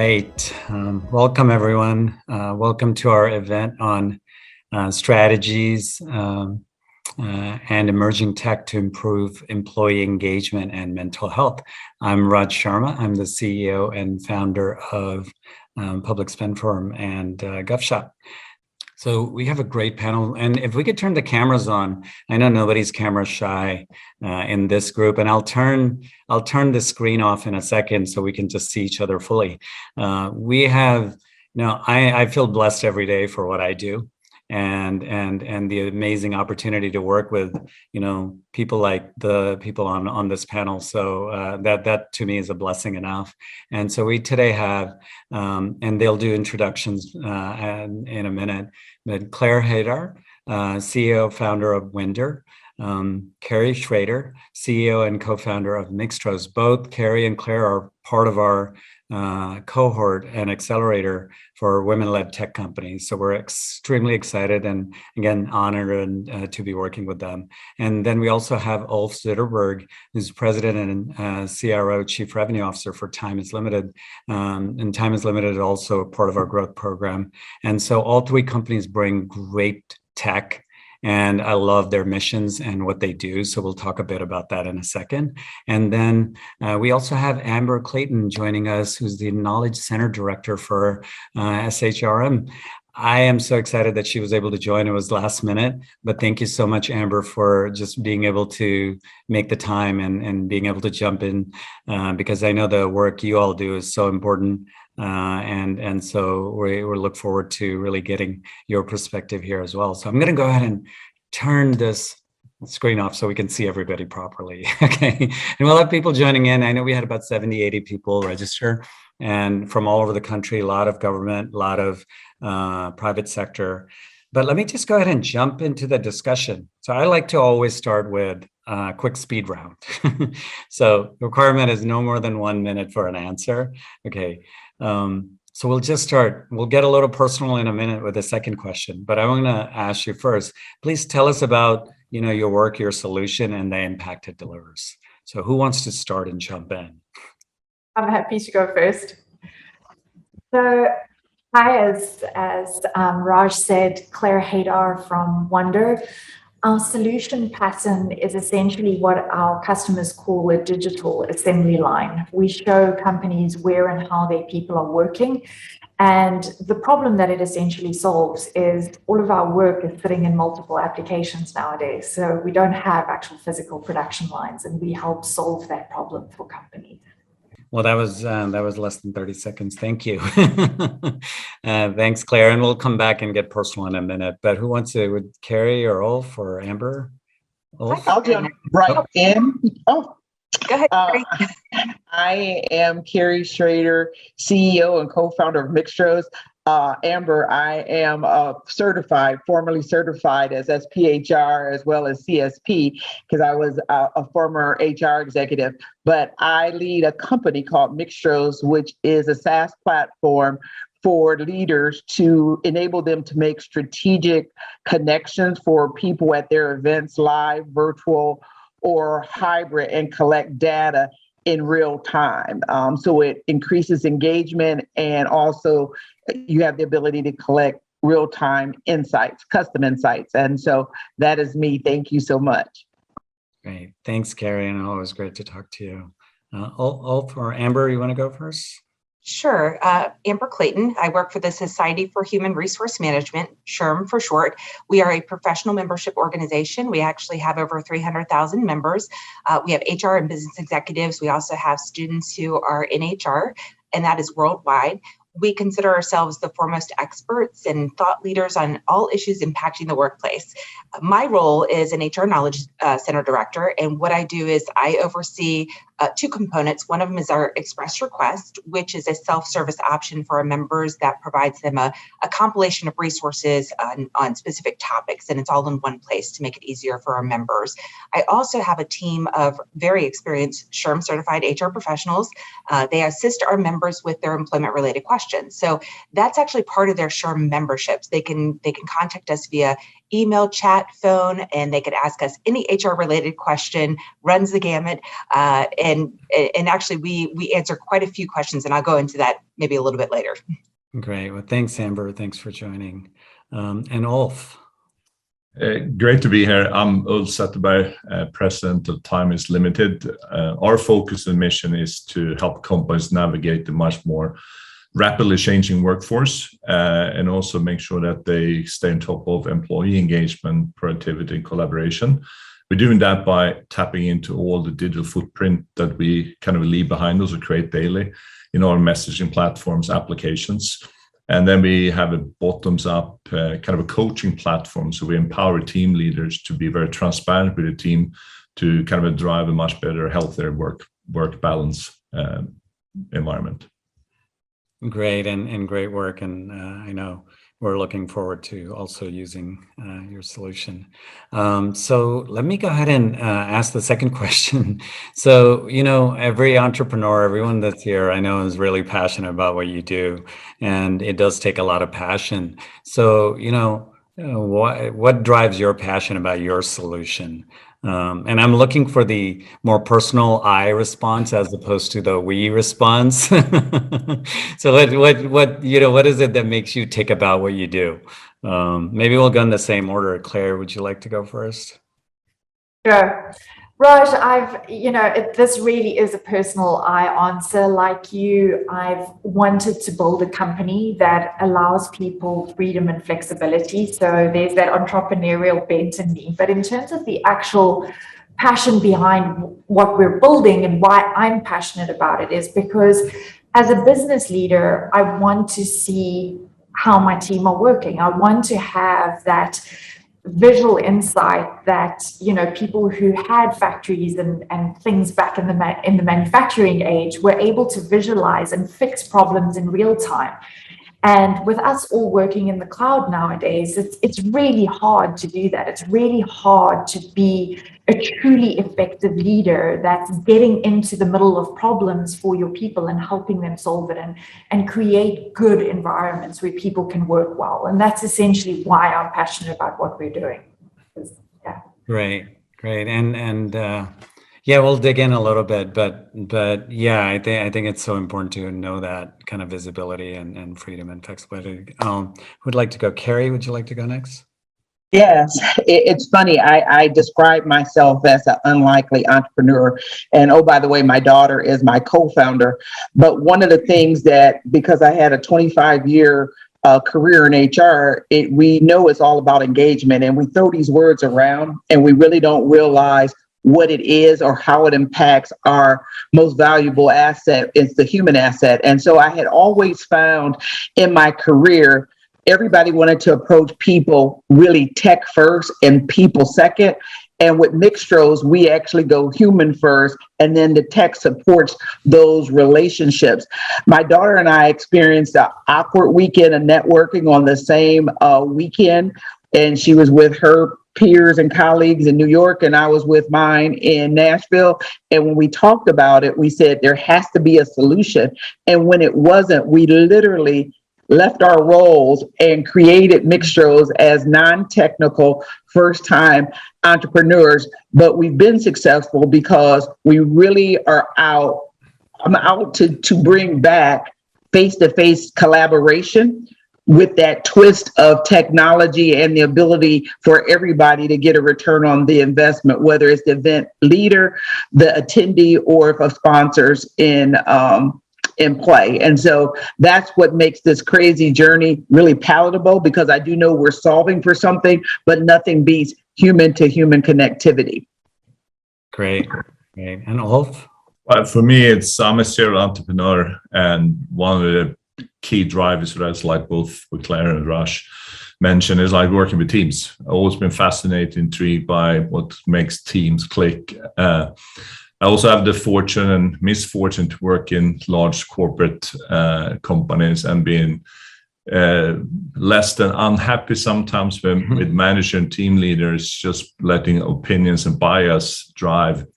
right. Welcome, everyone. Welcome to our event on strategies and emerging tech to improve employee engagement and mental health. I'm Raj Sharma. I'm the CEO and founder of Public Spend Firm and GovShop. So we have a great panel, and if we could turn the cameras on, I know nobody's camera shy in this group, and I'll turn the screen off in a second so we can just see each other fully. We have, I feel blessed every day for what I do, and the amazing opportunity to work with, people like the people on this panel. So that to me is a blessing enough. And so we today have, and they'll do introductions in a minute. But Claire Hadar, CEO, founder of Winder, Carrie Schrader, CEO and co-founder of Mixtros. Both Carrie and Claire are part of our cohort and accelerator for women-led tech companies. So we're extremely excited and again, honored to be working with them. And then we also have Ulf Zitterberg, who's president and CRO, Chief Revenue Officer for Time is Limited. And Time is Limited is also a part of our growth program. And so all three companies bring great tech, and I love their missions and what they do. So we'll talk a bit about that in a second. And then we also have Amber Clayton joining us, who's the Knowledge Center Director for SHRM. I am so excited that she was able to join. It was last minute, but thank you so much, Amber, for just being able to make the time and being able to jump in, because I know the work you all do is so important. And so we look forward to really getting your perspective here as well. So I'm going to go ahead and turn this screen off so we can see everybody properly. Okay. And we'll have people joining in. I know we had about 70, 80 people register, and from all over the country, a lot of government, a lot of private sector. But let me just go ahead and jump into the discussion. So I like to always start with a quick speed round. So the requirement is no more than 1 minute for an answer. Okay. So we'll just start. We'll get a little personal in a minute with the second question, but I want to ask you first, please tell us about, your work, your solution, and the impact it delivers. So who wants to start and jump in? I'm happy to go first. So hi, as Raj said, Claire Hadar from Winder. Our solution pattern is essentially what our customers call a digital assembly line. We show companies where and how their people are working. And the problem that it essentially solves is all of our work is sitting in multiple applications nowadays. So we don't have actual physical production lines, and we help solve that problem for companies. Well, that was less than 30 seconds. Thank you. Thanks, Claire. And we'll come back and get personal in a minute. But who wants to, would Carrie or Ulf or Amber? Ulf? I'll jump right in. Oh, go ahead. I am Carrie Schrader, CEO and co-founder of Mixtros. Amber, I am formally certified as SPHR as well as CSP, because I was a former HR executive, but I lead a company called Mixtros, which is a SaaS platform for leaders to enable them to make strategic connections for people at their events, live, virtual, or hybrid, and collect data in real time. So it increases engagement, and also you have the ability to collect real-time insights, custom insights. And so that is me. Thank you so much. Great. Thanks, Carrie. And always great to talk to you. Ulf or Amber, you want to go first? Sure. Amber Clayton. I work for the Society for Human Resource Management, SHRM for short. We are a professional membership organization. We actually have over 300,000 members. We have HR and business executives. We also have students who are in HR, and that is worldwide. We consider ourselves the foremost experts and thought leaders on all issues impacting the workplace. My role is an HR Knowledge Center Director, and what I do is I oversee two components. One of them is our Express Request, which is a self-service option for our members that provides them a compilation of resources on specific topics, and it's all in one place to make it easier for our members. I also have a team of very experienced SHRM certified HR professionals. They assist our members with their employment-related questions. So that's actually part of their SHRM memberships. They can contact us via email, chat, phone, and they could ask us any HR related question, runs the gamut. And actually we answer quite a few questions, and I'll go into that maybe a little bit later. Great. Well, thanks, Amber. Thanks for joining. And Ulf. Great to be here. I'm Ulf Zetterberg, president of Time is Limited. Our focus and mission is to help companies navigate the much more rapidly changing workforce and also make sure that they stay on top of employee engagement, productivity, and collaboration. We're doing that by tapping into all the digital footprint that we kind of leave behind us or create daily in our messaging platforms, applications. And then we have a bottoms up kind of a coaching platform. So we empower team leaders to be very transparent with the team to kind of drive a much better, healthier work balance environment. Great and great work. And I know we're looking forward to also using your solution. So let me go ahead and ask the second question. So, every entrepreneur, everyone that's here, I know is really passionate about what you do, and it does take a lot of passion. So, what drives your passion about your solution? And I'm looking for the more personal I response as opposed to the we response. So what is it that makes you tick about what you do? Maybe we'll go in the same order. Claire, would you like to go first? Sure. Raj, this really is a personal I answer. Like you, I've wanted to build a company that allows people freedom and flexibility. So there's that entrepreneurial bent in me. But in terms of the actual passion behind what we're building and why I'm passionate about it is because as a business leader, I want to see how my team are working. I want to have that visual insight that people who had factories and things back in the manufacturing age were able to visualize and fix problems in real time. And with us all working in the cloud nowadays, it's really hard to do that. It's really hard to be a truly effective leader that's getting into the middle of problems for your people and helping them solve it and create good environments where people can work well. And that's essentially why I'm passionate about what we're doing. Yeah. Great. And yeah, we'll dig in a little bit, but yeah, I think it's so important to know that kind of visibility and freedom and flexibility. Who'd like to go? Carrie, would you like to go next? Yes, it's funny. I describe myself as an unlikely entrepreneur. And oh, by the way, my daughter is my co-founder. But one of the things that, because I had a 25-year career in HR, we know it's all about engagement. And we throw these words around and we really don't realize what it is or how it impacts our most valuable asset. It's the human asset. And so I had always found in my career, everybody wanted to approach people really tech first and people second. And with Mixtros, we actually go human first, and then the tech supports those relationships. My daughter and I experienced an awkward weekend of networking on the same weekend, and she was with her peers and colleagues in New York, and I was with mine in Nashville. And when we talked about it, we said there has to be a solution. And when it wasn't, we literally left our roles and created Mixtros as non-technical first-time entrepreneurs. But we've been successful because we really are out. I'm out to bring back face-to-face collaboration with that twist of technology and the ability for everybody to get a return on the investment, whether it's the event leader, the attendee, or if a sponsor's in play. And so that's what makes this crazy journey really palatable, because I do know we're solving for something, but nothing beats human to human connectivity. Great. And Ulf? Well, for me, I'm a serial entrepreneur, and one of the key drivers, that's like both with Claire and Raj mentioned, is like working with teams. I've always been fascinated, intrigued by what makes teams click. I also have the fortune and misfortune to work in large corporate companies and being less than unhappy sometimes with manager and team leaders just letting opinions and bias drive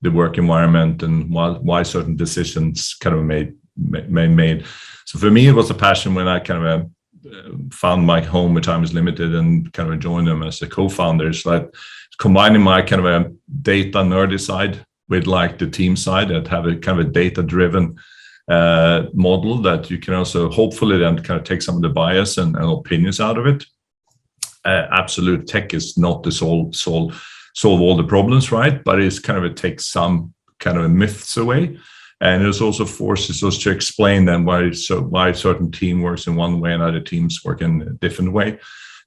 the work environment and why certain decisions kind of made. So for me, it was a passion when I kind of found my home with Time is Limited and kind of joined them as a co-founder. So that combining my kind of a data nerdy side with like the team side that have a kind of a data-driven model that you can also hopefully then kind of take some of the bias and opinions out of it. Absolute tech is not to solve all the problems, right? But it's kind of it takes some kind of myths away, and it also forces us to explain then why certain team works in one way and other teams work in a different way,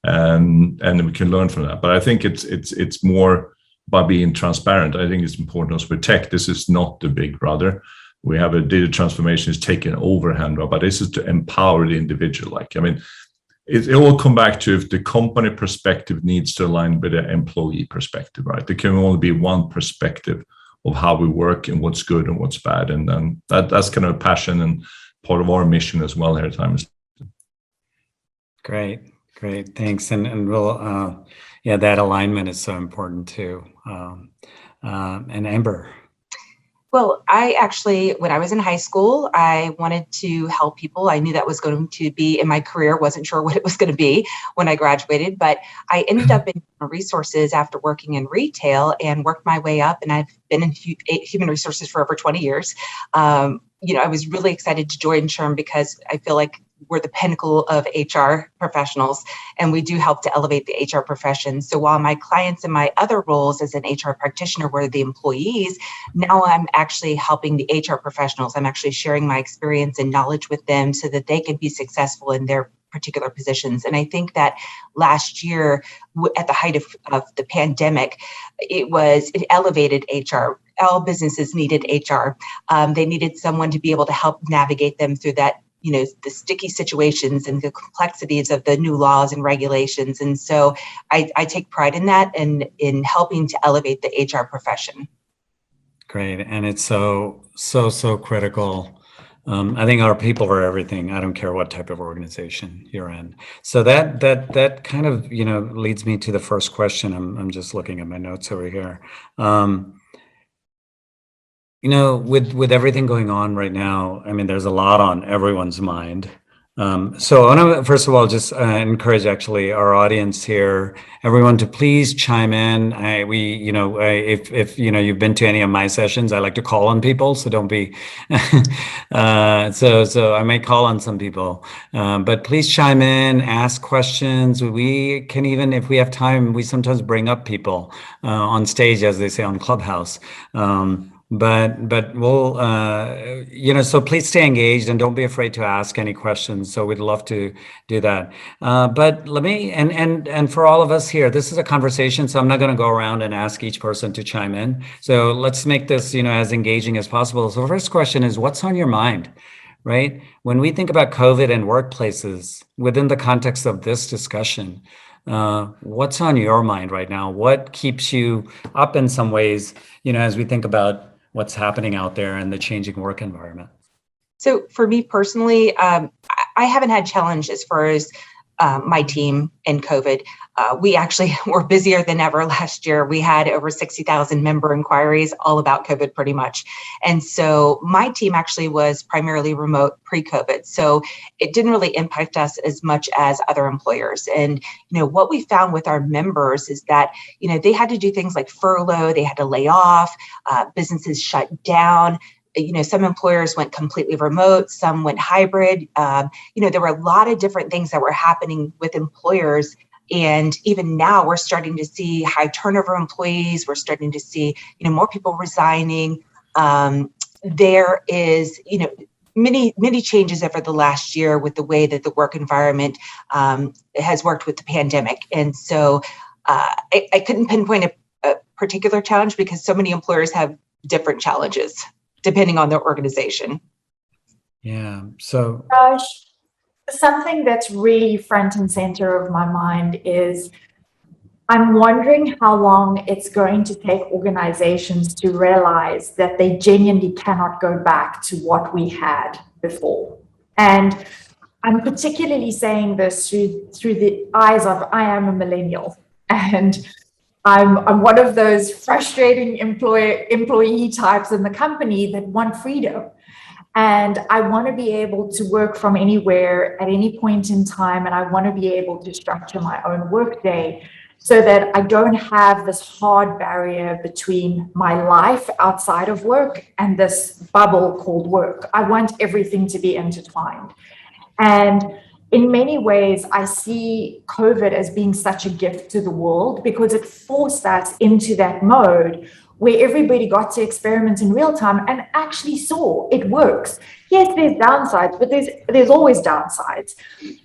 and we can learn from that. But I think it's more by being transparent. I think it's important also with tech. This is not the big brother. We have a digital transformation is taking overhand, but this is to empower the individual. Like, I mean, it will come back to if the company perspective needs to align with the employee perspective, right? There can only be one perspective of how we work and what's good and what's bad. And that's kind of a passion and part of our mission as well here at Time. Great, thanks. And we'll, that alignment is so important too. And Amber. Well, I actually, when I was in high school, I wanted to help people. I knew that was going to be in my career. Wasn't sure what it was going to be when I graduated, but I ended up in resources after working in retail and worked my way up. And I've been in human resources for over 20 years. I was really excited to join SHRM because I feel like we're the pinnacle of HR professionals, and we do help to elevate the HR profession. So while my clients in my other roles as an HR practitioner were the employees, now I'm actually helping the HR professionals. I'm actually sharing my experience and knowledge with them so that they can be successful in their particular positions. And I think that last year, at the height of the pandemic, it elevated HR. All businesses needed HR. They needed someone to be able to help navigate them through that, the sticky situations and the complexities of the new laws and regulations. And so I take pride in that and in helping to elevate the HR profession. Great. And it's so critical. I think our people are everything. I don't care what type of organization you're in. So that kind of, leads me to the first question. I'm just looking at my notes over here. With everything going on right now, I mean, there's a lot on everyone's mind. So I want to, first of all, just encourage actually our audience here, everyone to please chime in. If you've been to any of my sessions, I like to call on people, so don't be, so I may call on some people, but please chime in, ask questions. We can even, if we have time, we sometimes bring up people on stage, as they say on Clubhouse. But we'll, so please stay engaged and don't be afraid to ask any questions. So we'd love to do that. But let me, and for all of us here, this is a conversation, so I'm not going to go around and ask each person to chime in. So let's make this, as engaging as possible. So the first question is, what's on your mind, right? When we think about COVID and workplaces within the context of this discussion, what's on your mind right now? What keeps you up in some ways, as we think about what's happening out there in the changing work environment? So for me personally, I haven't had challenge as far as my team and COVID. We actually were busier than ever last year. We had over 60,000 member inquiries all about COVID pretty much. And so my team actually was primarily remote pre-COVID. So it didn't really impact us as much as other employers. And, what we found with our members is that, they had to do things like furlough, they had to lay off, businesses shut down. Some employers went completely remote, some went hybrid. There were a lot of different things that were happening with employers. And even now we're starting to see high turnover employees. We're starting to see, more people resigning. There is, many changes over the last year with the way that the work environment has worked with the pandemic. And so I couldn't pinpoint a particular challenge because so many employers have different challenges depending on their organization. Yeah. So something that's really front and center of my mind is I'm wondering how long it's going to take organizations to realize that they genuinely cannot go back to what we had before. And I'm particularly saying this through the eyes of I am a millennial. And I'm one of those frustrating employee types in the company that want freedom. And I want to be able to work from anywhere at any point in time. And I want to be able to structure my own workday so that I don't have this hard barrier between my life outside of work and this bubble called work. I want everything to be intertwined. And in many ways, I see COVID as being such a gift to the world because it forced us into that mode where everybody got to experiment in real time and actually saw it works. Yes, there's downsides, but there's always downsides.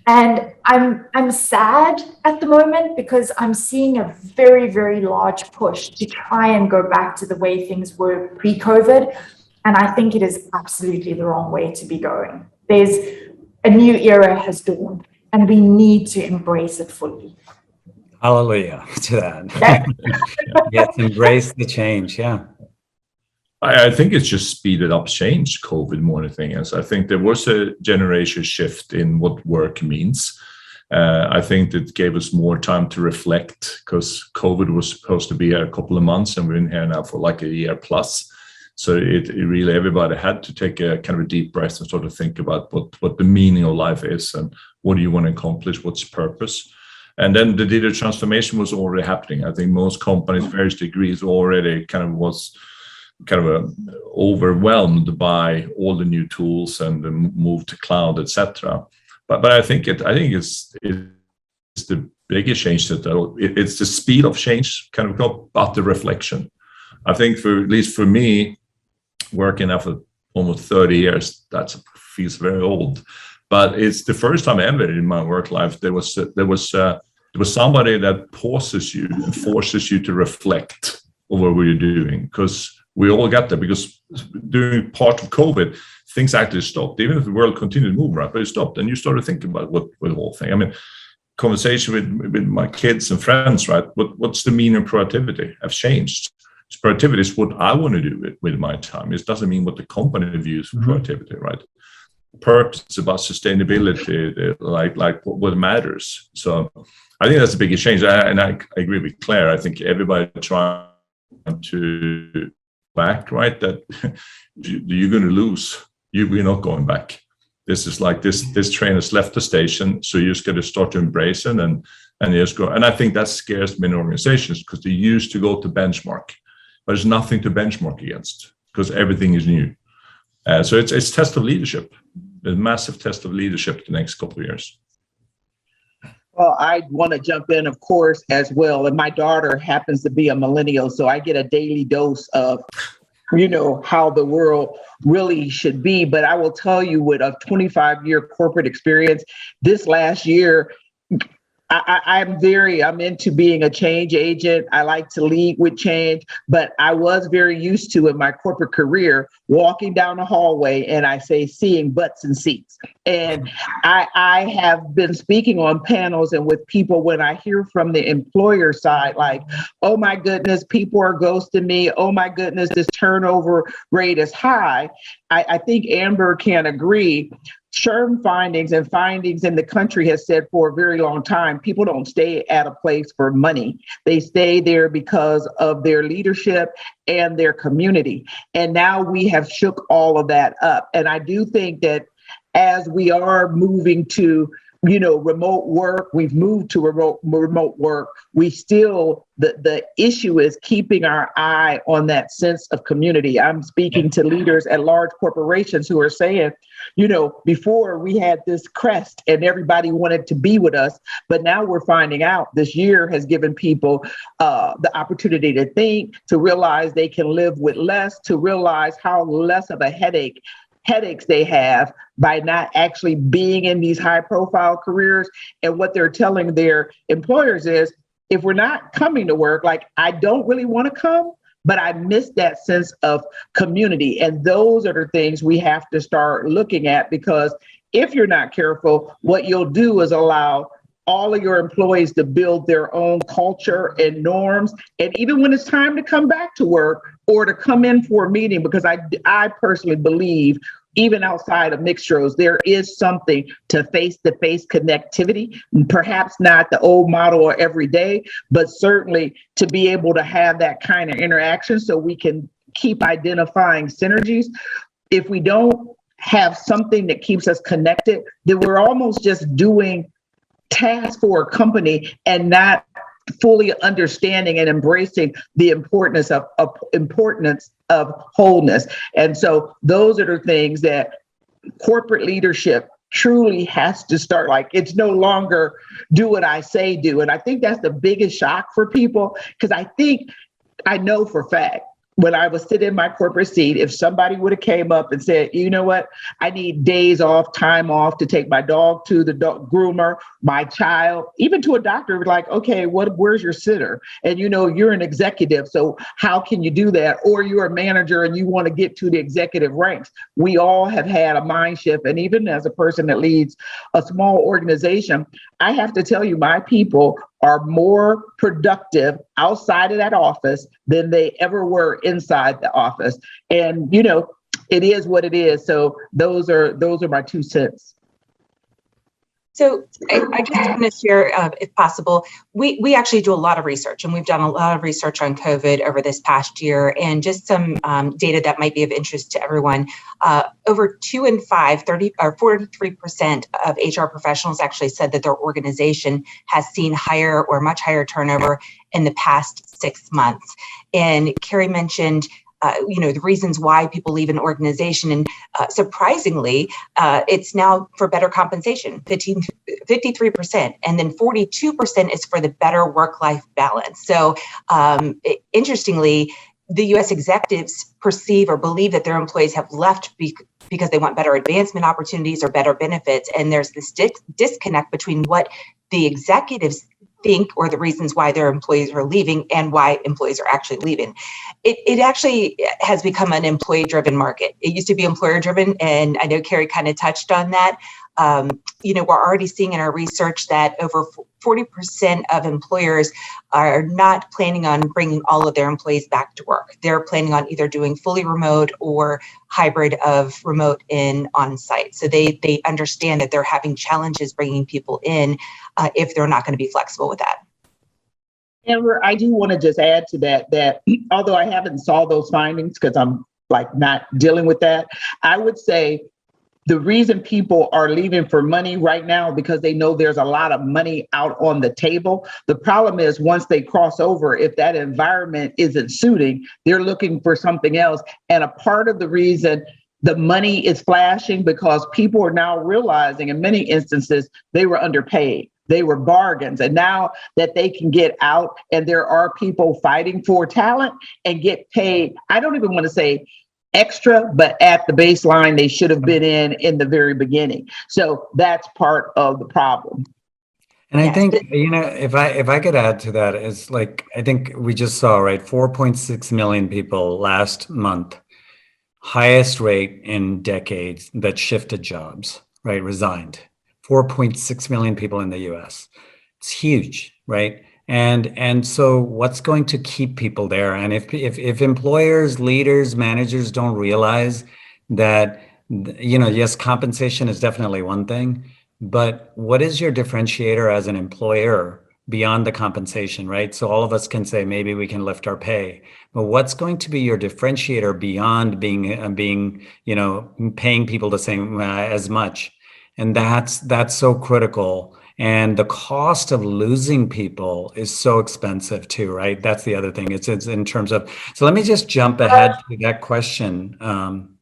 And I'm sad at the moment because I'm seeing a very, very large push to try and go back to the way things were pre-COVID. And I think it is absolutely the wrong way to be going. There's a new era has dawned, and we need to embrace it fully. Hallelujah to that. Yes, embrace the change. Yeah. I think it's just speeded up change, COVID, more than anything else. I think there was a generation shift in what work means. I think that gave us more time to reflect because COVID was supposed to be here a couple of months and we're in here now for like a year plus. So it really, everybody had to take a kind of a deep breath and sort of think about what the meaning of life is and what do you want to accomplish, what's purpose. And then the digital transformation was already happening. I think most companies, various degrees, already was overwhelmed by all the new tools and the move to cloud, etc. But I think it's the biggest change that it's the speed of change, kind of about the reflection. I think at least for me, working now for almost 30 years, that feels very old. But it's the first time ever in my work life there was somebody that pauses you and forces you to reflect over what you're doing, because we all got there. Because during part of COVID, things actually stopped. Even if the world continued to move, right, but it stopped, and you started thinking about what the whole thing. I mean, conversation with my kids and friends, right? What's the meaning of productivity? Have changed. Productivity is what I want to do with my time. It doesn't mean what the company views for productivity, right? Purpose about sustainability, like what matters. So I think that's the biggest change. And I agree with Claire. I think everybody trying to back, right? That you're going to lose. We're not going back. This is like this train has left the station, so you just got to start to embrace it and just go. And I think that scares many organizations because they used to go to benchmark, but there's nothing to benchmark against because everything is new. So it's test of leadership, a massive test of leadership the next couple of years. Well, I want to jump in, of course, as well. And my daughter happens to be a millennial, so I get a daily dose of, how the world really should be. But I will tell you, with a 25-year corporate experience, this last year, I'm into being a change agent. I like to lead with change, but I was very used to in my corporate career walking down the hallway and seeing butts and seats. And I have been speaking on panels and with people when I hear from the employer side, like, oh my goodness, people are ghosting me. Oh my goodness, this turnover rate is high. I think Amber can agree. SHRM findings and findings in the country has said for a very long time, people don't stay at a place for money. They stay there because of their leadership and their community. And now we have shook all of that up. And I do think that as we are moving to remote work, we've moved to remote work, we still, the issue is keeping our eye on that sense of community. I'm speaking to leaders at large corporations who are saying, before we had this crest and everybody wanted to be with us, but now we're finding out this year has given people the opportunity to think, to realize they can live with less, to realize how less of a headaches they have by not actually being in these high profile careers. And what they're telling their employers is, if we're not coming to work, like, I don't really want to come, but I miss that sense of community. And those are the things we have to start looking at, because if you're not careful, what you'll do is allow all of your employees to build their own culture and norms. And even when it's time to come back to work or to come in for a meeting, because I personally believe even outside of mixtros, there is something to face-to-face connectivity, perhaps not the old model or every day, but certainly to be able to have that kind of interaction so we can keep identifying synergies. If we don't have something that keeps us connected, then we're almost just doing tasks for a company and not fully understanding and embracing the importance of wholeness. And so those are the things that corporate leadership truly has to start. Like, it's no longer do what I say do. And I think that's the biggest shock for people, because I know for a fact, when I was sitting in my corporate seat, if somebody would have came up and said, you know what, I need days off, time off to take my dog to the dog groomer, my child, even to a doctor, like, okay, where's your sitter? And you're an executive, so how can you do that? Or you're a manager and you want to get to the executive ranks. We all have had a mind shift. And even as a person that leads a small organization, I have to tell you, my people are more productive outside of that office than they ever were inside the office. And, it is what it is. So those are my 2 cents. So I just want to share, if possible, we actually do a lot of research, and we've done a lot of research on COVID over this past year, and just some data that might be of interest to everyone. Over 2 in 5, 43% of HR professionals actually said that their organization has seen higher or much higher turnover in the past 6 months. And Carrie mentioned the reasons why people leave an organization. And surprisingly, it's now for better compensation, 53%. And then 42% is for the better work-life balance. So interestingly, the U.S. executives perceive or believe that their employees have left because they want better advancement opportunities or better benefits. And there's this disconnect between what the executives think, or the reasons why their employees are leaving, and why employees are actually leaving. It actually has become an employee-driven market. It used to be employer-driven, and I know Carrie kind of touched on that. We're already seeing in our research that over 40% of employers are not planning on bringing all of their employees back to work. They're planning on either doing fully remote or hybrid of remote and on-site. So they understand that they're having challenges bringing people in if they're not going to be flexible with that. Amber, I do want to just add to that although I haven't saw those findings because I'm not dealing with that, I would say the reason people are leaving for money right now because they know there's a lot of money out on the table. The problem is once they cross over, if that environment isn't suiting, they're looking for something else. And a part of the reason the money is flashing because people are now realizing in many instances they were underpaid. They were bargains. And now that they can get out and there are people fighting for talent and get paid, I don't even want to say extra, but at the baseline they should have been in the very beginning. So that's part of the problem. And I think, if I could add to that, is I think we just saw, right, 4.6 million people last month, highest rate in decades that shifted jobs, right, resigned. 4.6 million people in the US. It's huge, right? And so what's going to keep people there? And if employers, leaders, managers don't realize that, yes, compensation is definitely one thing, but what is your differentiator as an employer beyond the compensation, right? So all of us can say, maybe we can lift our pay, but what's going to be your differentiator beyond being, paying people the same as much? And that's so critical. And the cost of losing people is so expensive too, right? That's the other thing. It's in terms of, so let me just jump ahead to that question.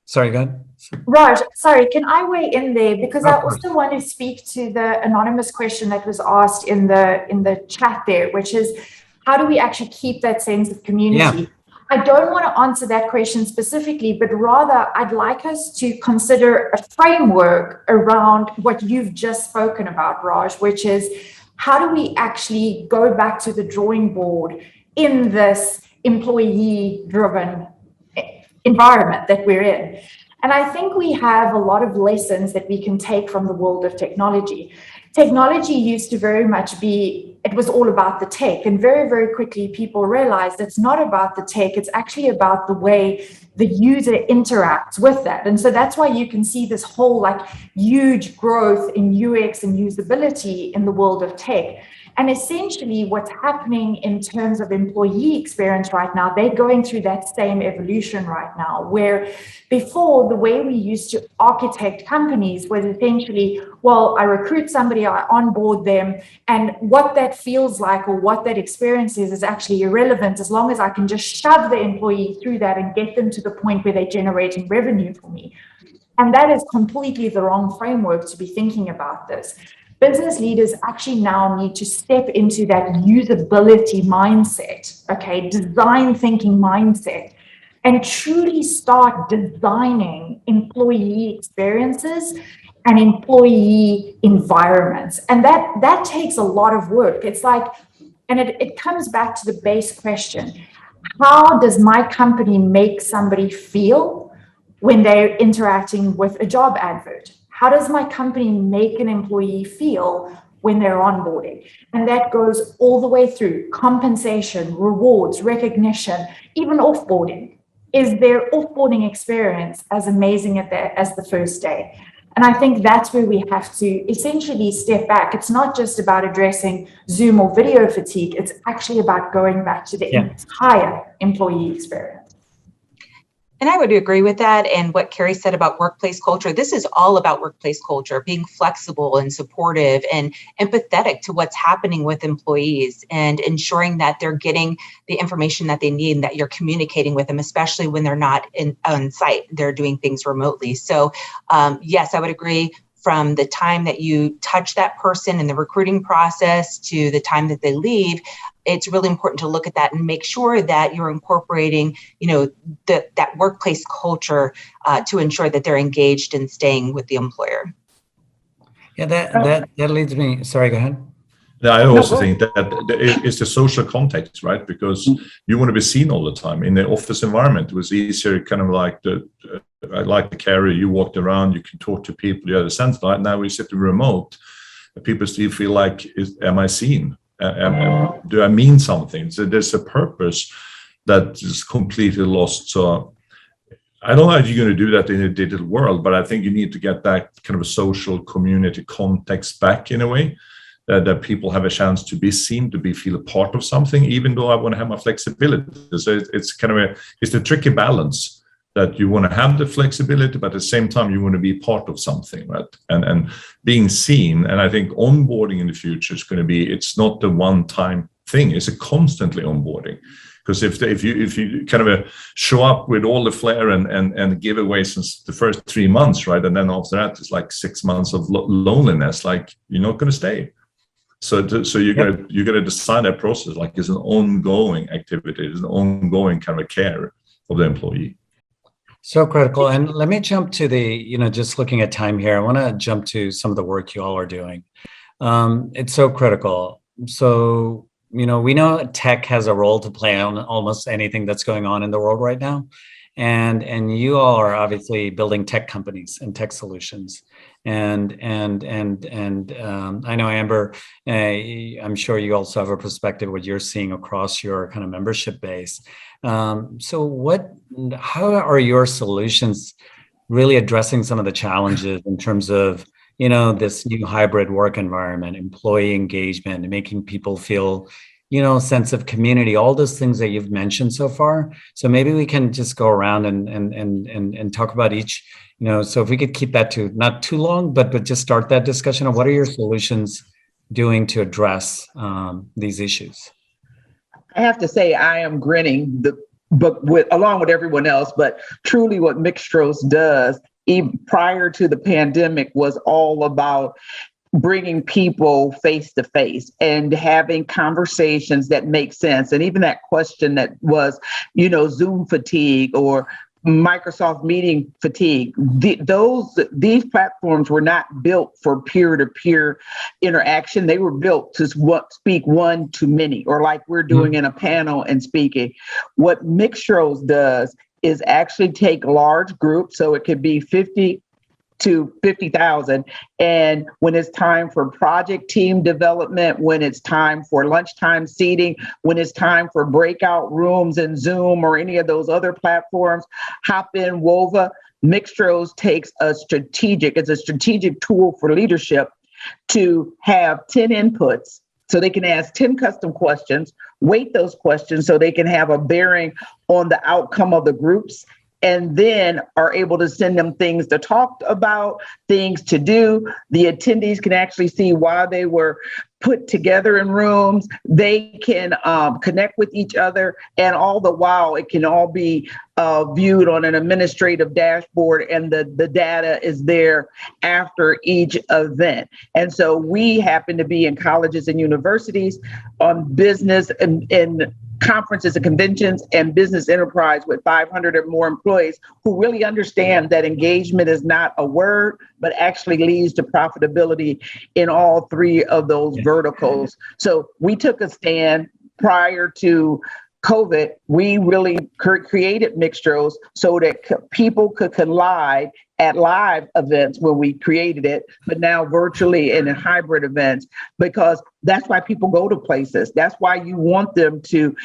Sorry, go ahead. Raj, sorry, can I weigh in there? Because I also want to speak to the anonymous question that was asked in the chat there, which is, how do we actually keep that sense of community? Yeah. I don't want to answer that question specifically, but rather I'd like us to consider a framework around what you've just spoken about, Raj, which is, how do we actually go back to the drawing board in this employee-driven environment that we're in? And I think we have a lot of lessons that we can take from the world of technology. technology used to very much be, it was all about the tech. And very, very quickly, people realized it's not about the tech, it's actually about the way the user interacts with that. And so that's why you can see this whole like huge growth in UX and usability in the world of tech. And essentially what's happening in terms of employee experience right now, they're going through that same evolution right now, where before the way we used to architect companies was essentially, well, I recruit somebody, I onboard them, and what that feels like or what that experience is actually irrelevant as long as I can just shove the employee through that and get them to the point where they're generating revenue for me. And that is completely the wrong framework to be thinking about this. Business leaders actually now need to step into that usability mindset, okay, design thinking mindset, and truly start designing employee experiences and employee environments. And that takes a lot of work. It's like, and it comes back to the base question: how does my company make somebody feel when they're interacting with a job advert? How does my company make an employee feel when they're onboarding? And that goes all the way through compensation, rewards, recognition, even offboarding. Is their offboarding experience as amazing as the first day? And I think that's where we have to essentially step back. It's not just about addressing Zoom or video fatigue. It's actually about going back to the entire employee experience. And I would agree with that. And what Carrie said about workplace culture, this is all about workplace culture, being flexible and supportive and empathetic to what's happening with employees and ensuring that they're getting the information that they need and that you're communicating with them, especially when they're not on site, they're doing things remotely. So yes, I would agree. From the time that you touch that person in the recruiting process to the time that they leave, it's really important to look at that and make sure that you're incorporating, that workplace culture to ensure that they're engaged in staying with the employer. Yeah, that leads me. Sorry, go ahead. I also think that it's the social context, right? Because you want to be seen all the time. In the office environment, it was easier, kind of like the carrier. You walked around, you can talk to people, you had a sense. Right now we sit remote, people still feel like, am I seen? Do I mean something? So there's a purpose that is completely lost. So I don't know how you're going to do that in a digital world, but I think you need to get that kind of a social community context back in a way. That people have a chance to be seen, to feel a part of something, even though I want to have my flexibility. So it's kind of it's a tricky balance that you want to have the flexibility, but at the same time you want to be part of something, right? And being seen. And I think onboarding in the future is going to be, it's not a one-time thing; it's a constantly onboarding. Because if you kind of show up with all the flair and give away since the first 3 months, right, and then after that it's like 6 months of loneliness, like you're not going to stay. So you're gonna design that process like it's an ongoing activity, it's an ongoing kind of care of the employee. So critical. And let me jump to just looking at time here. I want to jump to some of the work you all are doing. It's so critical. So we know tech has a role to play on almost anything that's going on in the world right now, and you all are obviously building tech companies and tech solutions. And I know, Amber, I'm sure you also have a perspective what you're seeing across your kind of membership base. So how are your solutions really addressing some of the challenges in terms of, this new hybrid work environment, employee engagement, and making people feel, sense of community, all those things that you've mentioned so far? So maybe we can just go around and talk about each. So if we could keep that to not too long, but just start that discussion of what are your solutions doing to address these issues? I have to say I am grinning along with everyone else, but truly what Mixtros does, even prior to the pandemic, was all about bringing people face to face and having conversations that make sense. And even that question that was, Zoom fatigue or Microsoft meeting fatigue. These platforms were not built for peer-to-peer interaction. They were built to speak one to many, or like we're doing in a panel and speaking. What Mixtros does is actually take large groups, so it could be 50 to 50,000. And when it's time for project team development, when it's time for lunchtime seating, when it's time for breakout rooms in Zoom or any of those other platforms, hop in Wova. Mixtros takes it's a strategic tool for leadership to have 10 inputs so they can ask 10 custom questions, weight those questions so they can have a bearing on the outcome of the groups, and then are able to send them things to talk about, things to do. The attendees can actually see why they were put together in rooms. They can connect with each other, and all the while it can all be viewed on an administrative dashboard, and the data is there after each event. And so we happen to be in colleges and universities on business and conferences and conventions and business enterprise with 500 or more employees who really understand that engagement is not a word, but actually leads to profitability in all three of those verticals. So we took a stand prior to COVID. We really created Mixtros so that people could collide at live events when we created it, but now virtually and in hybrid events, because that's why people go to places. That's why you want them to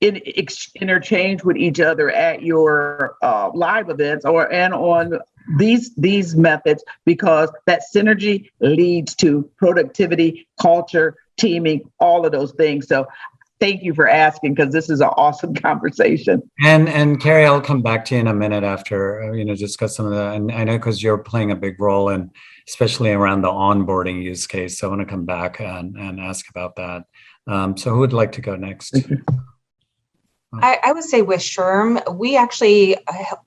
interchange with each other at your live events and on these methods, because that synergy leads to productivity, culture, teaming, all of those things. So thank you for asking, because this is an awesome conversation. And Carrie, I'll come back to you in a minute after, discuss some of that. And I know because you're playing a big role in, especially around the onboarding use case. So I want to come back and ask about that. So who would like to go next? I would say with SHRM,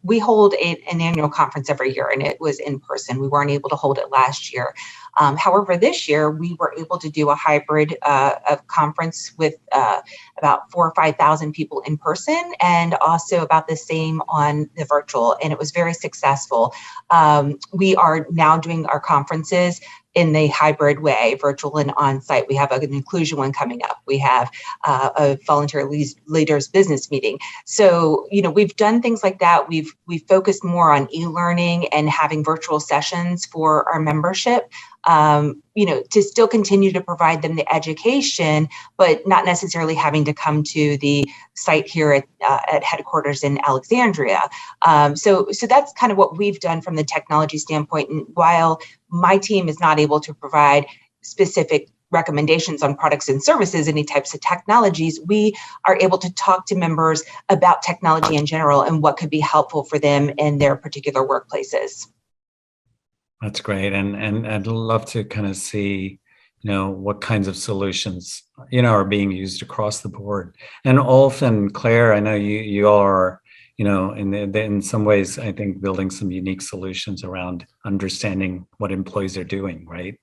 we hold an annual conference every year, and it was in person. We weren't able to hold it last year. However, this year we were able to do a hybrid of conference with about 4,000 or 5,000 people in person, and also about the same on the virtual, and it was very successful. We are now doing our conferences in the hybrid way, virtual and on-site. We have an inclusion one coming up. We have a volunteer leaders business meeting. So, we've done things like that. We've focused more on e-learning and having virtual sessions for our membership, to still continue to provide them the education, but not necessarily having to come to the site here at headquarters in Alexandria. So that's kind of what we've done from the technology standpoint. And while my team is not able to provide specific recommendations on products and services, any types of technologies, we are able to talk to members about technology in general and what could be helpful for them in their particular workplaces. That's great. And I'd love to kind of see, what kinds of solutions, are being used across the board. And Ulf and Claire, I know you all are, in some ways, I think, building some unique solutions around understanding what employees are doing, right?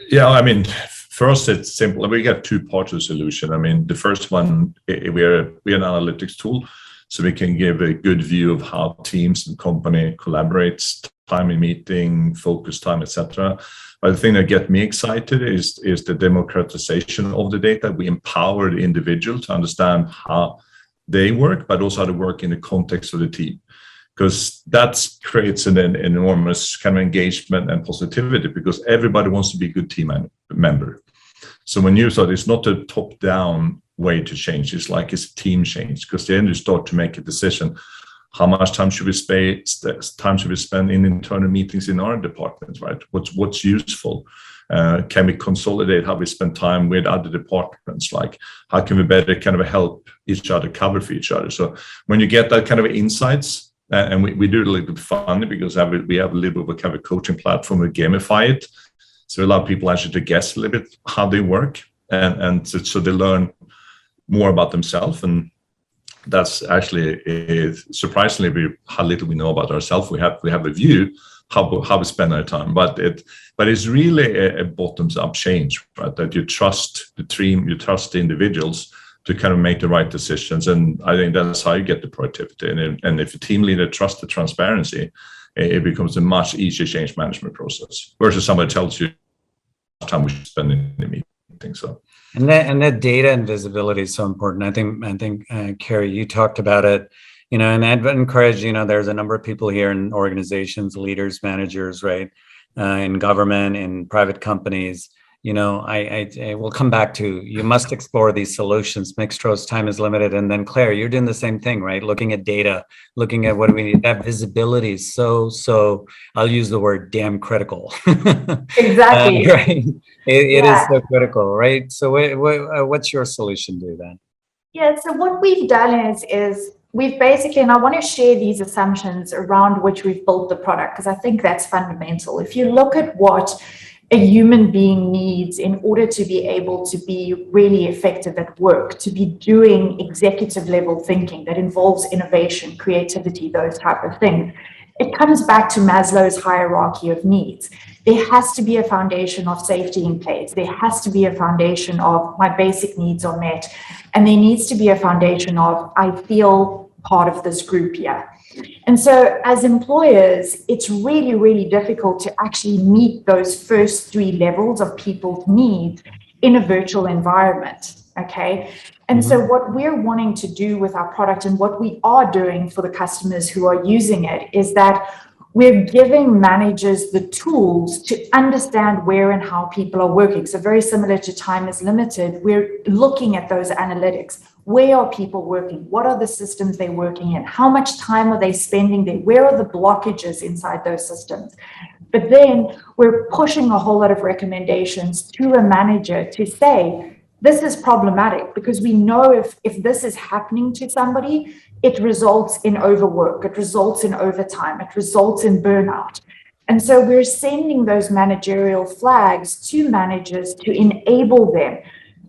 Yeah, I mean, first it's simple. We got two parts of the solution. I mean, the first one, we're an analytics tool, so we can give a good view of how teams and company collaborates, time in meeting, focus time, etc. But the thing that gets me excited is the democratization of the data. We empower the individual to understand how they work, but also how to work in the context of the team, because that creates an enormous kind of engagement and positivity, because everybody wants to be a good team member. So when you start, it's not a top-down way to change. It's like it's a team change, because then you start to make a decision. How much time should we spend in internal meetings in our departments, right? What's useful? Can we consolidate how we spend time with other departments? Like, how can we better kind of help each other, cover for each other? So when you get that kind of insights, and we do it a little bit funny, because we have a little bit of a kind of coaching platform, we gamify it. So we allow people actually to guess a little bit how they work, and so they learn more about themselves. And that's actually surprisingly how little we know about ourselves. We have a view how we spend our time, but it's really a bottoms up change, right? That you trust the team, you trust the individuals to kind of make the right decisions, and I think that's how you get the productivity. And if a team leader trusts the transparency, it becomes a much easier change management process versus somebody tells you how much time we should spend in the meeting. So. And that data and visibility is so important. I think, Carrie, you talked about it, and I'd encourage, there's a number of people here in organizations, leaders, managers, right, in government, in private companies. I will come back to, you must explore these solutions. Mixtro's time is limited. And then Claire, you're doing the same thing, right? Looking at data, looking at what do we need. That visibility is so, I'll use the word damn critical. Exactly. Right. It is so critical, right? So what's your solution to that? Yeah, so what we've done is we've basically, and I want to share these assumptions around which we've built the product, because I think that's fundamental. If you look at what a human being needs in order to be able to be really effective at work, to be doing executive level thinking that involves innovation, creativity, those type of things, it comes back to Maslow's hierarchy of needs. There has to be a foundation of safety in place. There has to be a foundation of my basic needs are met. And there needs to be a foundation of I feel part of this group here. And so as employers, it's really, really difficult to actually meet those first three levels of people's needs in a virtual environment, okay? And so what we're wanting to do with our product and what we are doing for the customers who are using it is that we're giving managers the tools to understand where and how people are working. So very similar to time is limited, we're looking at those analytics. Where are people working? What are the systems they're working in? How much time are they spending there? Where are the blockages inside those systems? But then we're pushing a whole lot of recommendations to a manager to say, this is problematic because we know if this is happening to somebody, it results in overwork, it results in overtime, it results in burnout. And so we're sending those managerial flags to managers to enable them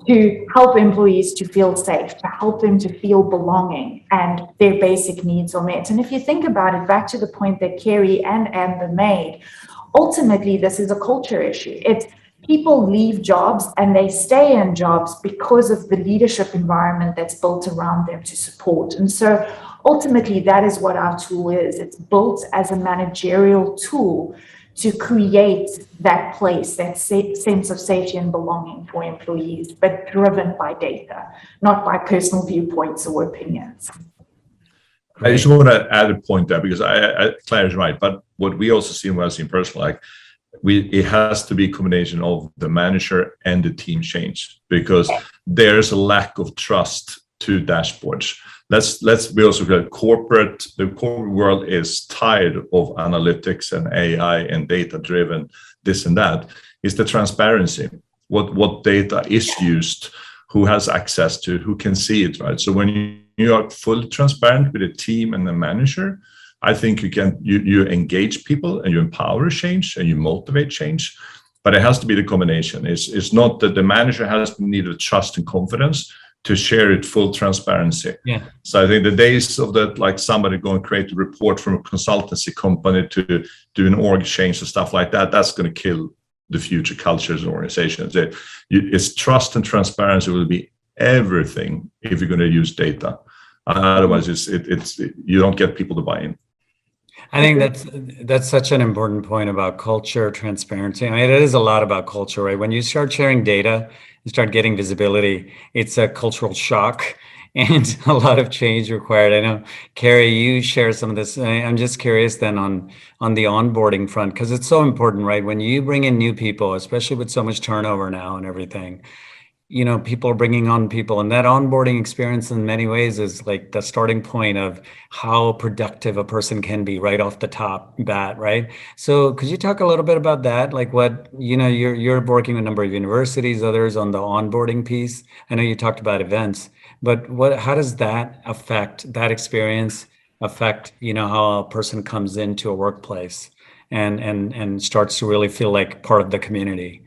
to help employees to feel safe, to help them to feel belonging and their basic needs are met. And if you think about it, back to the point that Kerry and Amber made, ultimately, this is a culture issue. It's people leave jobs and they stay in jobs because of the leadership environment that's built around them to support. And so ultimately, that is what our tool is. It's built as a managerial tool to create that place, that sense of safety and belonging for employees, but driven by data, not by personal viewpoints or opinions. I just want to add a point there because Claire is right. But what we also see in personal, like it has to be a combination of the manager and the team change because there's a lack of trust to dashboards. Let's be also clear. The corporate world is tired of analytics and AI and data driven this and that. Is the transparency, what data is used, who has access to, who can see it, right? So when you are fully transparent with a team and the manager, I think you engage people and you empower change and you motivate change, but it has to be the combination. It's not that the manager has needed trust and confidence to share it full transparency. Yeah. So I think the days of that, like somebody going to create a report from a consultancy company to do an org change and stuff like that, that's going to kill the future cultures and organizations. It's trust and transparency will be everything if you're going to use data. Otherwise, it's you don't get people to buy in. I think that's such an important point about culture, transparency. I mean, it is a lot about culture, right? When you start sharing data, you start getting visibility, it's a cultural shock and a lot of change required. I know, Kerry, you share some of this. I'm just curious then on the onboarding front, because it's so important, right? When you bring in new people, especially with so much turnover now and everything, people are bringing on people, and that onboarding experience in many ways is like the starting point of how productive a person can be right off the top bat, right? So could you talk a little bit about that? Like what, you're working with a number of universities, others on the onboarding piece. I know you talked about events, but how does that experience affect, how a person comes into a workplace and starts to really feel like part of the community?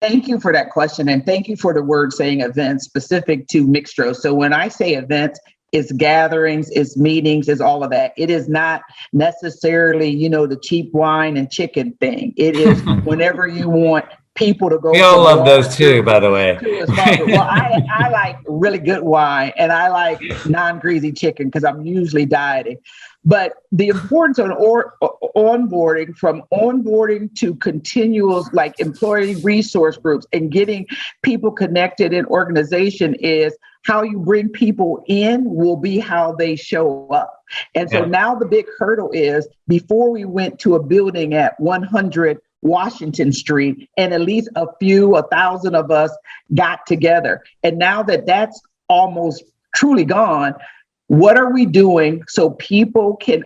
Thank you for that question. And thank you for the word saying events specific to Mixtro. So when I say events, it's gatherings, it's meetings, it's all of that. It is not necessarily, the cheap wine and chicken thing. It is whenever you want people to go. We all love those too, by the way. Well, I like really good wine and I like non-greasy chicken because I'm usually dieting. But the importance of onboarding, from onboarding to continuals like employee resource groups and getting people connected in organization is how you bring people in will be how they show up. And so now the big hurdle is, before we went to a building at 100 Washington Street and at least a few, 1,000 of us got together. And now that that's almost truly gone, what are we doing so people can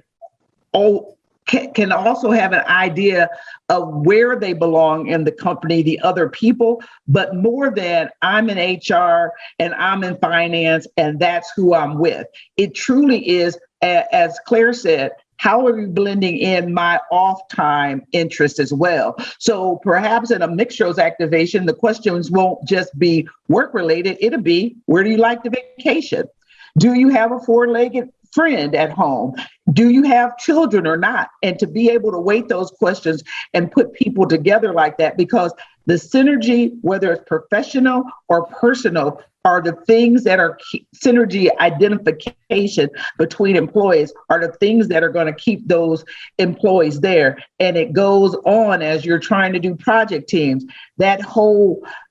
also have an idea of where they belong in the company, the other people, but more than I'm in HR and I'm in finance and that's who I'm with. It truly is, as Claire said, how are we blending in my off time interest as well? So perhaps in a mixed roles activation, the questions won't just be work related. It'll be, where do you like to vacation? Do you have a four-legged friend at home? Do you have children or not? And to be able to weight those questions and put people together like that, because the synergy, whether it's professional or personal, are the things that are synergy identification between employees, are the things that are going to keep those employees there. And it goes on as you're trying to do project teams.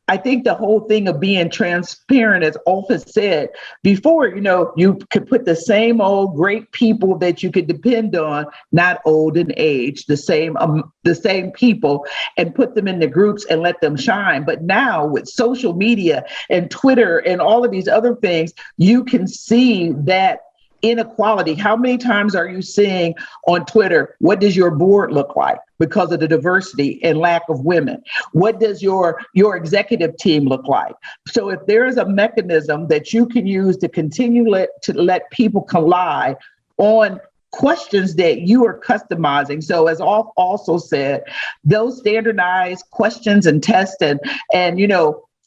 I think the whole thing of being transparent, as Olfa said before, you could put the same old great people that you could depend on, not old in age, the same people, and put them in the groups and let them shine. But now with social media and Twitter and all of these other things, you can see that inequality. How many times are you seeing on Twitter, what does your board look like because of the diversity and lack of women? What does your executive team look like? So if there is a mechanism that you can use to continue to let people collide on questions that you are customizing. So as also said, those standardized questions and tests and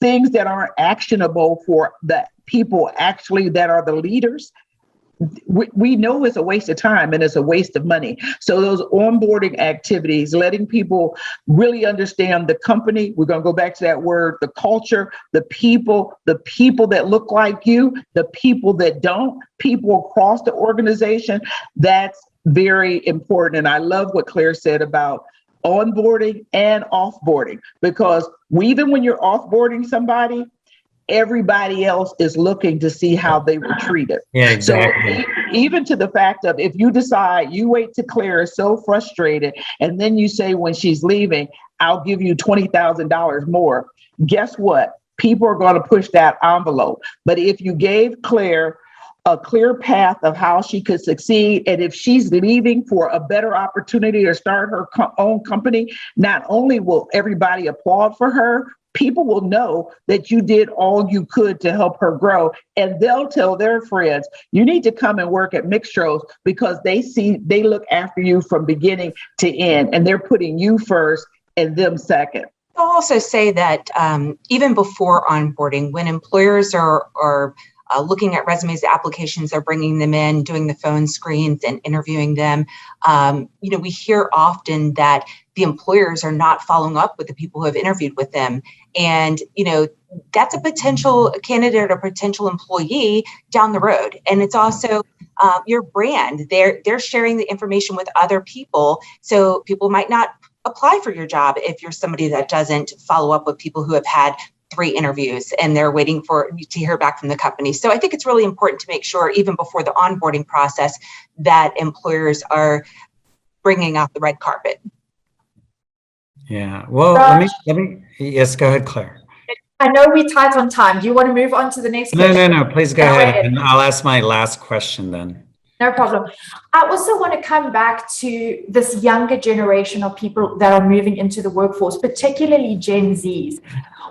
things that aren't actionable for the people actually that are the leaders, we know it's a waste of time and it's a waste of money. So those onboarding activities, letting people really understand the company, we're going to go back to that word, the culture, the people that look like you, the people that don't, people across the organization, that's very important. And I love what Claire said about onboarding and offboarding, because even when you're offboarding somebody, everybody else is looking to see how they were treated. Yeah, exactly. So even to the fact of, if you decide, you wait till Claire is so frustrated, and then you say when she's leaving, I'll give you $20,000 more. Guess what? People are going to push that envelope. But if you gave Claire a clear path of how she could succeed, and if she's leaving for a better opportunity to start her own company, not only will everybody applaud for her, people will know that you did all you could to help her grow, and they'll tell their friends, you need to come and work at Mixtros, because they look after you from beginning to end, and they're putting you first and them second. I'll also say that even before onboarding, when employers are looking at resumes, applications, they're bringing them in, doing the phone screens and interviewing them. We hear often that the employers are not following up with the people who have interviewed with them. And, that's a potential candidate or potential employee down the road. And it's also your brand. They're sharing the information with other people. So people might not apply for your job if you're somebody that doesn't follow up with people who have had 3 interviews and they're waiting to hear back from the company. So I think it's really important to make sure, even before the onboarding process, that employers are bringing out the red carpet. Yeah. Well, let me. Yes, go ahead, Claire. I know we're tight on time. Do you want to move on to the next question? No. Please go ahead, and I'll ask my last question then. No problem. I also want to come back to this younger generation of people that are moving into the workforce, particularly Gen Zs.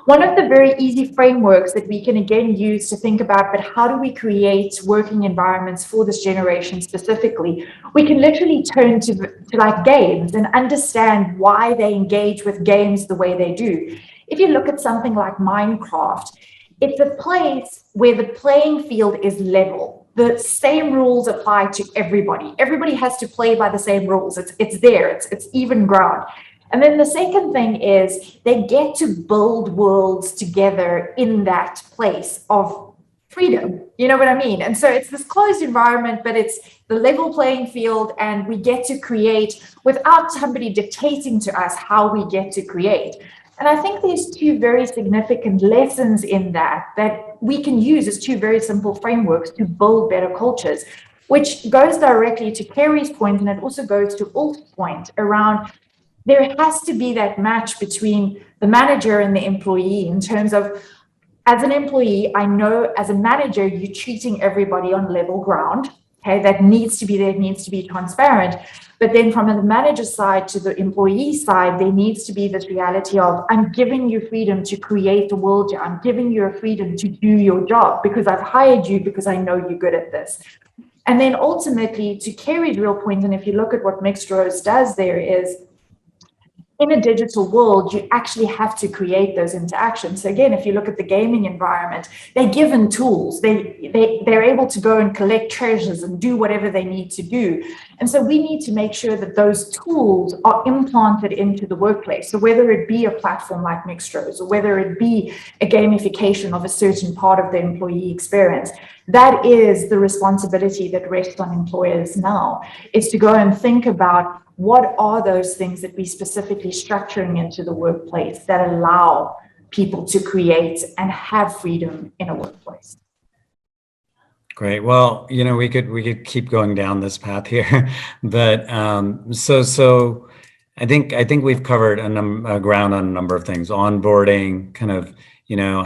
One of the very easy frameworks that we can again use to think about, but how do we create working environments for this generation specifically? We can literally turn to like games and understand why they engage with games the way they do. If you look at something like Minecraft, it's a place where the playing field is level. The same rules apply to everybody. Everybody has to play by the same rules. It's there. It's even ground. And then the second thing is they get to build worlds together in that place of freedom. You know what I mean? And so it's this closed environment, but it's the level playing field, and we get to create without somebody dictating to us how we get to create. And I think there's two very significant lessons in that we can use as two very simple frameworks to build better cultures, which goes directly to Kerry's point, and it also goes to Ulf's point around there has to be that match between the manager and the employee in terms of, as an employee, I know as a manager, you're treating everybody on level ground. Okay, that needs to be there, it needs to be transparent. But then from the manager side to the employee side, there needs to be this reality of, I'm giving you freedom to create the world here. I'm giving you a freedom to do your job because I've hired you because I know you're good at this. And then ultimately, to Kerry's real point, and if you look at what Mixed Rose does there is, in a digital world, you actually have to create those interactions. So again, if you look at the gaming environment, they're given tools. They're able to go and collect treasures and do whatever they need to do. And so we need to make sure that those tools are implanted into the workplace. So whether it be a platform like Mixed Rose, or whether it be a gamification of a certain part of the employee experience, that is the responsibility that rests on employers now, is to go and think about what are those things that we specifically structuring into the workplace that allow people to create and have freedom in a workplace. Great. Well, we could keep going down this path here, but so I think we've covered ground on a number of things. Onboarding, kind of,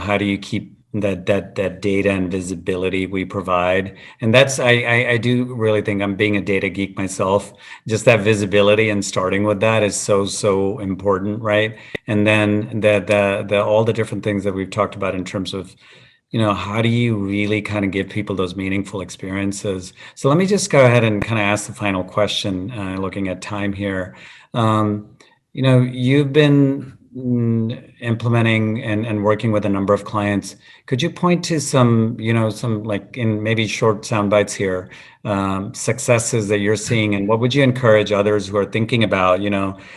how do you keep that data and visibility we provide? And that's, I do really think, I'm being a data geek myself, just that visibility and starting with that is so important, right? And then the all the different things that we've talked about in terms of, how do you really kind of give people those meaningful experiences? So let me just go ahead and kind of ask the final question, looking at time here. You've been implementing and working with a number of clients. Could you point to some like, in maybe short sound bites here, successes that you're seeing, and what would you encourage others who are thinking about,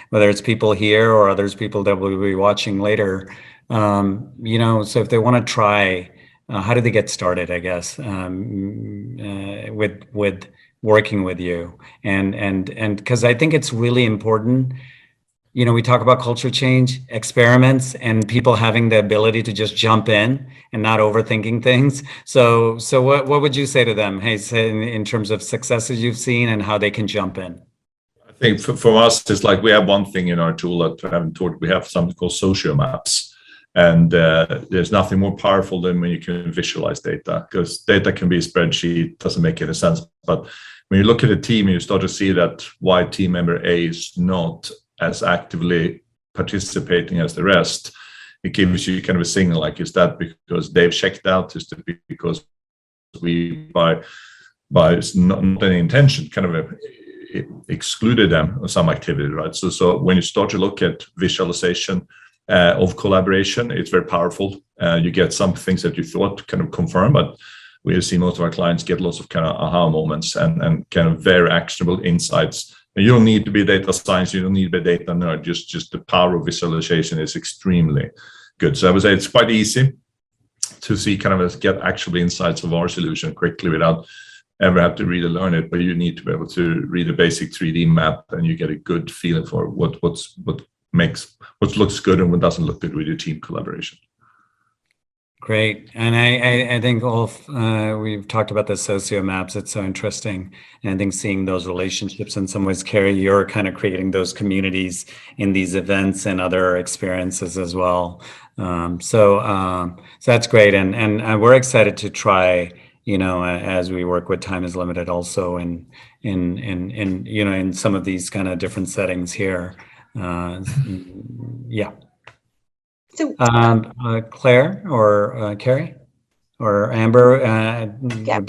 whether it's people here or people that will be watching later, so if they want to try, how do they get started, I guess, with working with you? And because I think it's really important. We talk about culture change, experiments, and people having the ability to just jump in and not overthinking things. So what would you say to them? Hey, in terms of successes you've seen and how they can jump in? I think for us, it's like we have one thing in our tool that I haven't talked. We have something called socio maps, and there's nothing more powerful than when you can visualize data, because data can be a spreadsheet, doesn't make any sense. But when you look at a team, you start to see that why team member A is not as actively participating as the rest. It gives you kind of a signal, like, is that because they've checked out? Is it because we by not any intention kind of excluded them of some activity, right? So when you start to look at visualization of collaboration, it's very powerful. You get some things that you thought kind of confirm, but we have seen most of our clients get lots of kind of aha moments and kind of very actionable insights. And you don't need to be data science, you don't need to be a data nerd, just the power of visualization is extremely good. So I would say it's quite easy to see kind of get actual insights of our solution quickly without ever have to really learn it, but you need to be able to read a basic 3D map and you get a good feeling for what looks good and what doesn't look good with your team collaboration. Great. And I think, Ulf, we've talked about the socio maps. It's so interesting. And I think seeing those relationships in some ways, Kerry, you're kind of creating those communities in these events and other experiences as well. So that's great. And we're excited to try, as we work with Time is Limited also in some of these kind of different settings here. Yeah. So, Claire or Kerry or Amber? Yeah.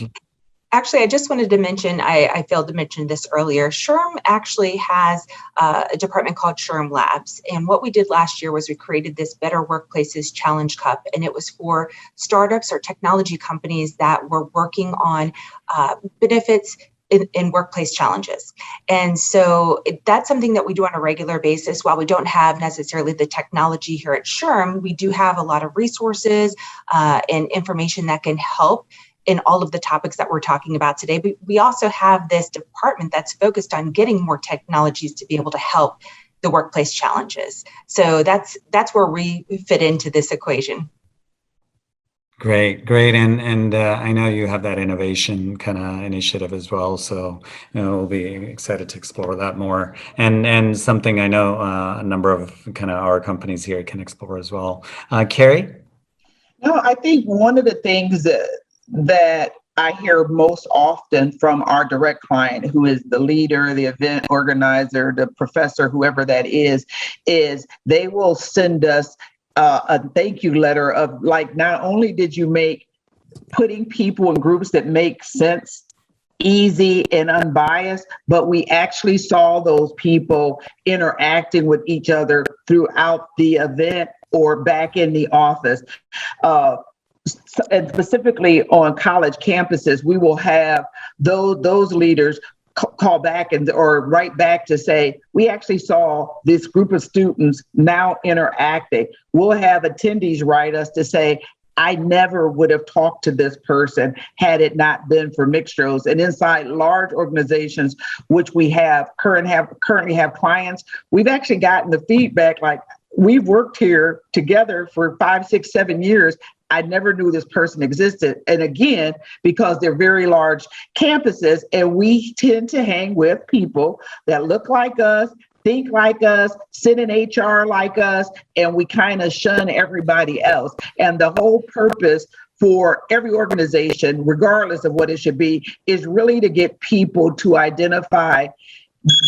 Actually, I just wanted to mention, I failed to mention this earlier. SHRM actually has a department called SHRM Labs. And what we did last year was we created this Better Workplaces Challenge Cup. And it was for startups or technology companies that were working on benefits in workplace challenges. And so that's something that we do on a regular basis. While we don't have necessarily the technology here at SHRM, we do have a lot of resources and information that can help in all of the topics that we're talking about today. But we also have this department that's focused on getting more technologies to be able to help the workplace challenges. So that's where we fit into this equation. Great. And I know you have that innovation kind of initiative as well. So we'll be excited to explore that more. And something I know a number of kind of our companies here can explore as well. Carrie? No, I think one of the things that I hear most often from our direct client, who is the leader, the event organizer, the professor, whoever that is they will send us a thank you letter of like, not only did you make putting people in groups that make sense easy and unbiased, but we actually saw those people interacting with each other throughout the event or back in the office. And specifically on college campuses, we will have those leaders call back or write back to say, we actually saw this group of students now interacting. We'll have attendees write us to say, I never would have talked to this person had it not been for Mixtros. And inside large organizations, which we currently have clients, we've actually gotten the feedback like, we've worked here together for 5, 6, 7 years. I never knew this person existed. And again, because they're very large campuses, and we tend to hang with people that look like us, think like us, sit in HR like us, and we kind of shun everybody else. And the whole purpose for every organization, regardless of what it should be, is really to get people to identify,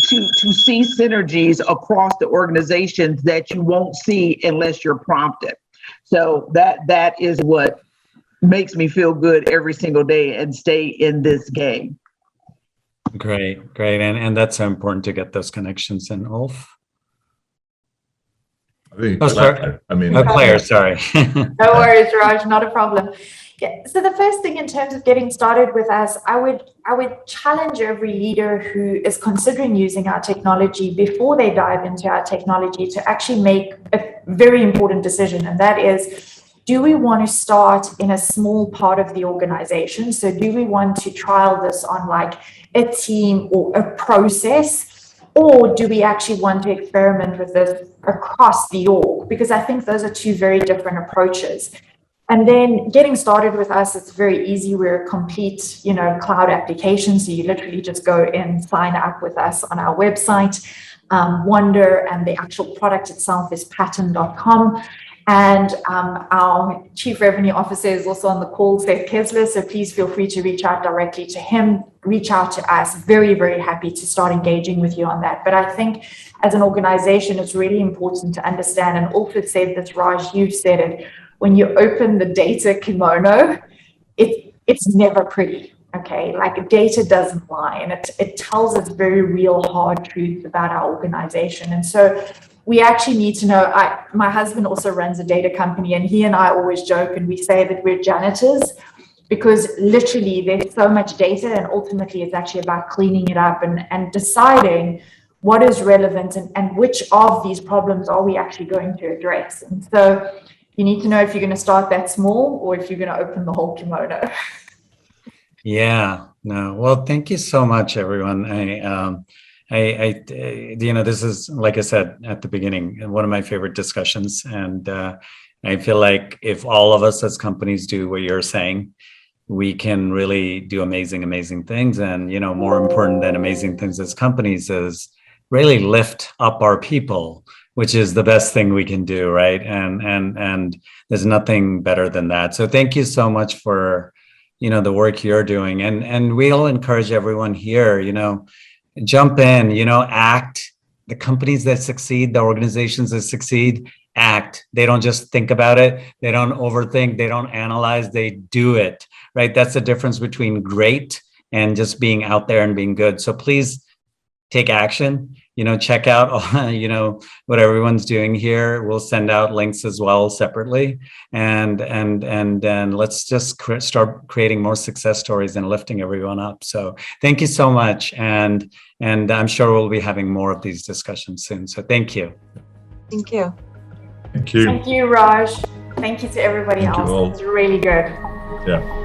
to see synergies across the organizations that you won't see unless you're prompted. So that is what makes me feel good every single day and stay in this game. Great. And that's so important to get those connections in. Ulf? Claire, sorry. No worries, Raj, not a problem. Yeah, so the first thing in terms of getting started with us, I would challenge every leader who is considering using our technology before they dive into our technology to actually make a very important decision. And that is, do we want to start in a small part of the organization? So do we want to trial this on like a team or a process? Or do we actually want to experiment with this across the org? Because I think those are two very different approaches. And then getting started with us, it's very easy. We're a complete, cloud application. So you literally just go and sign up with us on our website, Wonder, and the actual product itself is pattern.com. And our Chief Revenue Officer is also on the call, Seth Kessler. So please feel free to reach out directly to him, reach out to us. Very, very happy to start engaging with you on that. But I think as an organization, it's really important to understand, and Ulf said this, Raj, you've said it, when you open the data kimono, it's never pretty, okay? Like data doesn't lie, and it tells us very real, hard truths about our organization. And so we actually need to know, my husband also runs a data company, and he and I always joke and we say that we're janitors, because literally there's so much data, and ultimately it's actually about cleaning it up and deciding what is relevant and which of these problems are we actually going to address. And so you need to know if you're going to start that small or if you're going to open the whole kimono. Yeah, no. Well, thank you so much, everyone. This is, like I said at the beginning, one of my favorite discussions. And I feel like if all of us as companies do what you're saying, we can really do amazing things. And, more important than amazing things as companies is really lift up our people, which is the best thing we can do, right? And there's nothing better than that. So thank you so much for, the work you're doing. And we'll encourage everyone here, jump in, act. The companies that succeed, the organizations that succeed, act. They don't just think about it. They don't overthink. They don't analyze. They do it, right? That's the difference between great and just being out there and being good. So please take action. Check out, what everyone's doing here. We'll send out links as well separately, and then let's just start creating more success stories and lifting everyone up. So thank you so much, and I'm sure we'll be having more of these discussions soon. So thank you. Thank you. Thank you. Thank you, Raj. Thank you to everybody else. It was really good. Yeah.